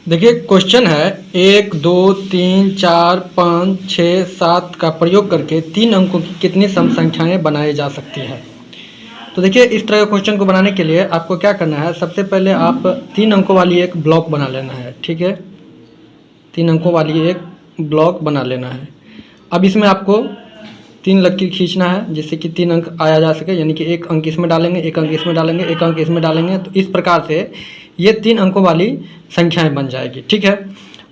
देखिए क्वेश्चन है 1 2 3 4 5 6 7 का प्रयोग करके 3 अंकों की कितनी सम संख्याएं बनाई जा सकती है। तो देखिए इस तरह के क्वेश्चन को बनाने के लिए आपको क्या करना है, सबसे पहले आप 3 अंकों वाली एक ब्लॉक बना लेना है। ठीक है, 3 अंकों वाली एक ब्लॉक बना लेना है। अब इसमें आपको 3 लकीर खींचना है जिससे कि 3 अंक आया जा सके, यानी कि 1 अंक इसमें डालेंगे, 1 अंक इसमें डालेंगे, 1 अंक इसमें डालेंगे। तो इस प्रकार से ये 3 अंकों वाली संख्याएं बन जाएगी। ठीक है,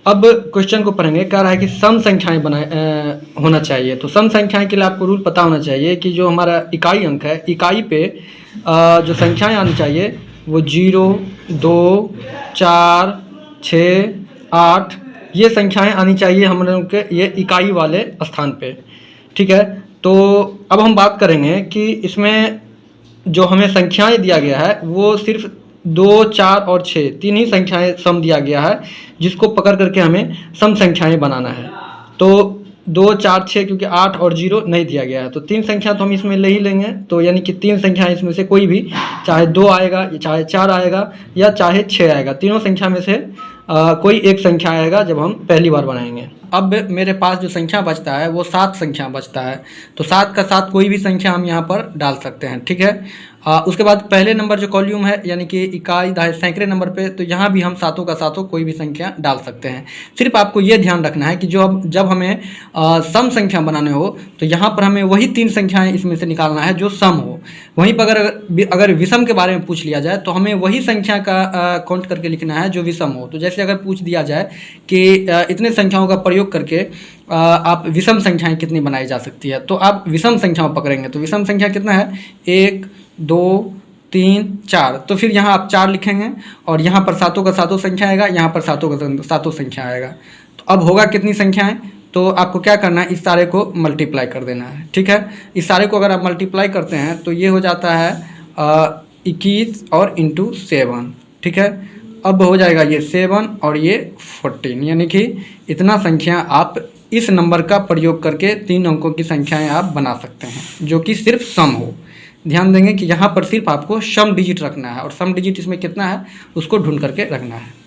अब क्वेश्चन को पढ़ेंगे। कह रहा है कि सम संख्याएं होना चाहिए। तो सम संख्याएं के लिए आपको रूल पता होना चाहिए कि जो हमारा इकाई अंक है, इकाई पे जो संख्याएं आनी चाहिए वो 0 2 4 6 8 ये संख्याएं आनी चाहिए हम लोग के ये इकाई वाले स्थान पे। ठीक है, तो अब हम बात करेंगे कि इसमें जो हमें संख्याएं दिया गया है वो सिर्फ 2 4 और 6 तीन ही संख्याएं सम दिया गया है, जिसको पकड़ करके हमें सम संख्याएं बनाना है। तो 2 4 6 क्योंकि 8 और 0 नहीं दिया गया है, तो 3 संख्या तो हम इसमें ले ही लेंगे। तो यानी कि 3 संख्याएं इसमें से कोई भी, चाहे 2 आएगा, चाहे 4 आएगा, या चाहे 6 आएगा, तीनों संख्या में से कोई एक संख्या आएगा जब हम पहली बार बनाएंगे। अब मेरे पास जो संख्या बचता है वो 7 संख्या बचता है। तो 7 का 7 कोई भी संख्या हम यहाँ पर डाल सकते हैं। ठीक है, उसके बाद पहले नंबर जो कॉलम है यानी कि इकाई दहाई सैकड़े नंबर पे, तो यहाँ भी हम सातों का सातों कोई भी संख्या डाल सकते हैं। सिर्फ आपको ये ध्यान रखना है कि जब हमें सम संख्या बनाने हो तो यहाँ पर हमें वही 3 संख्याएं इसमें से निकालना है जो सम हो। वहीं पर अगर विषम के बारे में पूछ लिया जाए तो हमें वही संख्या का काउंट करके लिखना है जो विषम हो। तो जैसे अगर पूछ दिया जाए कि इतने संख्याओं का प्रयोग करके आप विषम संख्याएं कितनी बनाई जा सकती है, तो आप विषम संख्याओं पकड़ेंगे। तो विषम संख्या कितना है, 1 2 3 4, तो फिर यहाँ आप 4 लिखेंगे और यहाँ पर सातों का सातों संख्या आएगा, यहाँ पर सातों का सातों संख्या आएगा। तो अब होगा कितनी संख्याएं, तो आपको क्या करना है, इस सारे को मल्टीप्लाई कर देना है। ठीक है, इस सारे को अगर आप मल्टीप्लाई करते हैं तो ये हो जाता है 21 और इंटू 7। ठीक है, अब हो जाएगा ये 7 और ये 14, यानी कि इतना संख्या आप इस नंबर का प्रयोग करके 3 अंकों की संख्याएं आप बना सकते हैं जो कि सिर्फ सम हो। ध्यान देंगे कि यहाँ पर सिर्फ आपको सम डिजिट रखना है और सम डिजिट इसमें कितना है उसको ढूंढ करके रखना है।